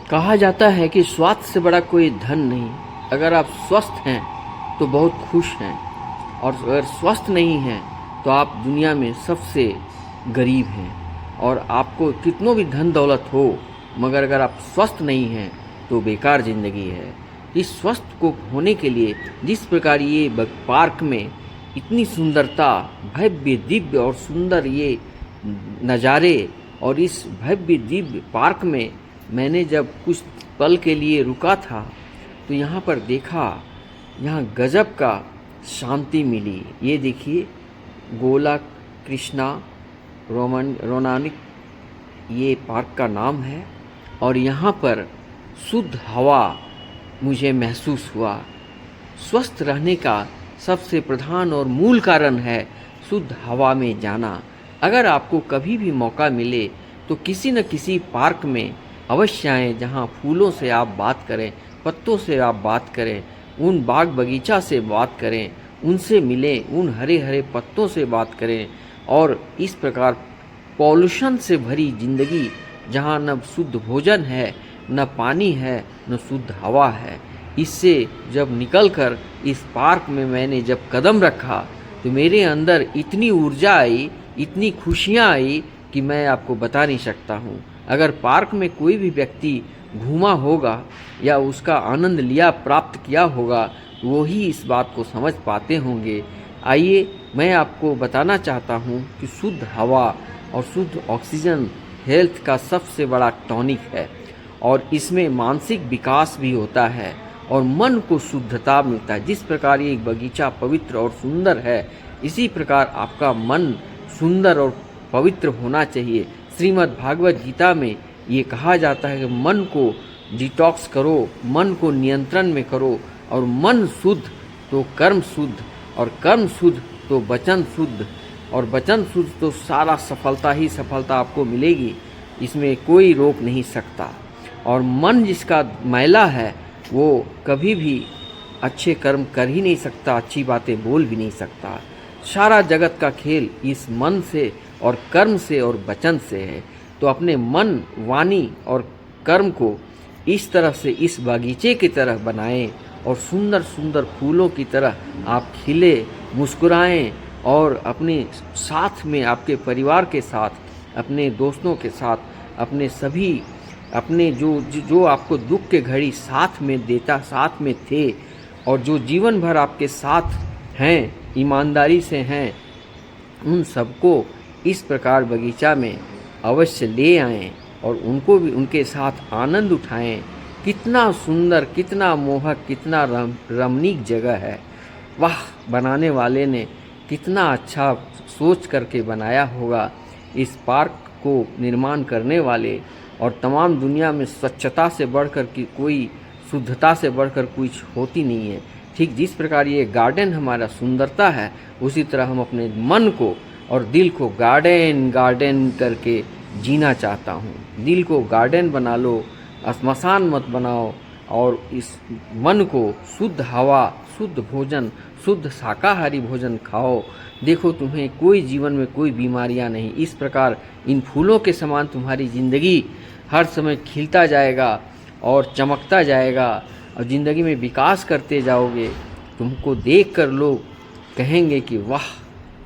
कहा जाता है कि स्वास्थ्य से बड़ा कोई धन नहीं। अगर आप स्वस्थ हैं तो बहुत खुश हैं, और अगर स्वस्थ नहीं हैं तो आप दुनिया में सबसे गरीब हैं। और आपको कितनों भी धन दौलत हो, मगर अगर आप स्वस्थ नहीं हैं तो बेकार ज़िंदगी है। इस स्वस्थ को होने के लिए जिस प्रकार ये पार्क में इतनी सुंदरता, भव्य दिव्य और सुंदर ये नज़ारे, और इस भव्य दिव्य पार्क में मैंने जब कुछ पल के लिए रुका था तो यहाँ पर देखा, यहाँ गजब का शांति मिली। ये देखिए, गोला कृष्णा रोनानिक ये पार्क का नाम है, और यहाँ पर शुद्ध हवा मुझे महसूस हुआ। स्वस्थ रहने का सबसे प्रधान और मूल कारण है शुद्ध हवा में जाना। अगर आपको कभी भी मौका मिले तो किसी न किसी पार्क में अवश्य आएँ, जहाँ फूलों से आप बात करें, पत्तों से आप बात करें, उन बाग बगीचा से बात करें, उनसे मिलें, उन हरे हरे पत्तों से बात करें। और इस प्रकार पॉल्यूशन से भरी ज़िंदगी, जहाँ न शुद्ध भोजन है, न पानी है, न शुद्ध हवा है, इससे जब निकलकर इस पार्क में मैंने जब कदम रखा तो मेरे अंदर इतनी ऊर्जा आई, इतनी खुशियाँ आई कि मैं आपको बता नहीं सकता हूँ। अगर पार्क में कोई भी व्यक्ति घूमा होगा या उसका आनंद लिया, प्राप्त किया होगा, तो वो ही इस बात को समझ पाते होंगे। आइए, मैं आपको बताना चाहता हूँ कि शुद्ध हवा और शुद्ध ऑक्सीजन हेल्थ का सबसे बड़ा टॉनिक है, और इसमें मानसिक विकास भी होता है और मन को शुद्धता मिलता है। जिस प्रकार ये बगीचा पवित्र और सुंदर है, इसी प्रकार आपका मन सुंदर और पवित्र होना चाहिए। श्रीमद् भागवत गीता में ये कहा जाता है कि मन को डिटॉक्स करो, मन को नियंत्रण में करो, और मन शुद्ध तो कर्म शुद्ध, और कर्म शुद्ध तो वचन शुद्ध, और वचन शुद्ध तो सारा सफलता ही सफलता आपको मिलेगी, इसमें कोई रोक नहीं सकता। और मन जिसका मैला है वो कभी भी अच्छे कर्म कर ही नहीं सकता, अच्छी बातें बोल भी नहीं सकता। सारा जगत का खेल इस मन से और कर्म से और वचन से है। तो अपने मन, वाणी और कर्म को इस तरह से इस बागीचे की तरह बनाएं, और सुंदर सुंदर फूलों की तरह आप खिले, मुस्कुराएं, और अपने साथ में, आपके परिवार के साथ, अपने दोस्तों के साथ, अपने सभी, अपने जो आपको दुख के घड़ी साथ में देता, साथ में थे, और जो जीवन भर आपके साथ हैं, ईमानदारी से हैं, उन सबको इस प्रकार बगीचा में अवश्य ले आएं और उनको भी उनके साथ आनंद उठाएं। कितना सुंदर, कितना मोहक, कितना रमणीक जगह है। वाह, बनाने वाले ने कितना अच्छा सोच करके बनाया होगा। इस पार्क को निर्माण करने वाले और तमाम दुनिया में स्वच्छता से बढ़कर की कोई, शुद्धता से बढ़कर कुछ होती नहीं है। ठीक जिस प्रकार ये गार्डन हमारा सुंदरता है, उसी तरह हम अपने मन को और दिल को गार्डन गार्डन करके जीना चाहता हूँ। दिल को गार्डन बना लो, श्मशान मत बनाओ, और इस मन को शुद्ध हवा, शुद्ध भोजन, शुद्ध शाकाहारी भोजन खाओ। देखो, तुम्हें कोई जीवन में कोई बीमारियां नहीं। इस प्रकार इन फूलों के समान तुम्हारी ज़िंदगी हर समय खिलता जाएगा और चमकता जाएगा, और ज़िंदगी में विकास करते जाओगे। तुमको देख कर लोग कहेंगे कि वाह,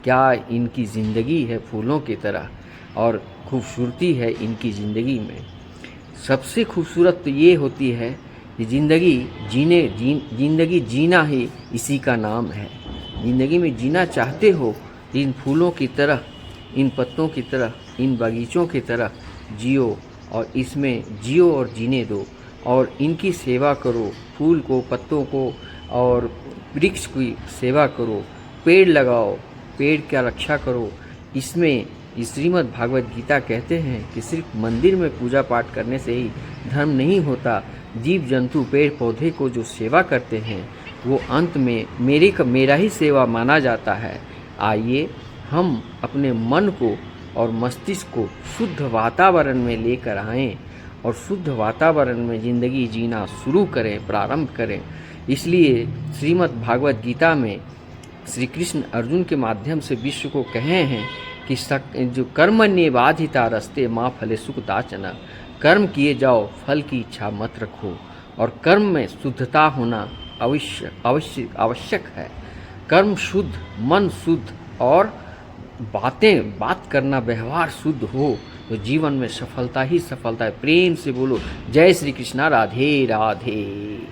क्या इनकी ज़िंदगी है फूलों की तरह, और खूबसूरती है इनकी ज़िंदगी में। सबसे खूबसूरत तो ये होती है कि ज़िंदगी जीना ही इसी का नाम है। ज़िंदगी में जीना चाहते हो, इन फूलों की तरह, इन पत्तों की तरह, इन बगीचों की तरह जियो, और इसमें जियो और जीने दो, और इनकी सेवा करो। फूल को, पत्तों को और वृक्ष की सेवा करो, पेड़ लगाओ, पेड़ का रक्षा करो। इसमें श्रीमद् भागवत गीता कहते हैं कि सिर्फ मंदिर में पूजा पाठ करने से ही धर्म नहीं होता। जीव जंतु, पेड़ पौधे को जो सेवा करते हैं वो अंत में मेरा ही सेवा माना जाता है। आइए, हम अपने मन को और मस्तिष्क को शुद्ध वातावरण में लेकर आएं, और शुद्ध वातावरण में ज़िंदगी जीना शुरू करें, प्रारंभ करें। इसलिए श्रीमद् भागवत गीता में श्री कृष्ण अर्जुन के माध्यम से विश्व को कहे हैं कि जो कर्मण्येवाधिता रस्ते माँ फले सुखदाचन, कर्म किए जाओ, फल की इच्छा मत रखो। और कर्म में शुद्धता होना आवश्यक है। कर्म शुद्ध, मन शुद्ध और बात करना, व्यवहार शुद्ध हो तो जीवन में सफलता ही सफलता है। प्रेम से बोलो जय श्री कृष्णा, राधे राधे।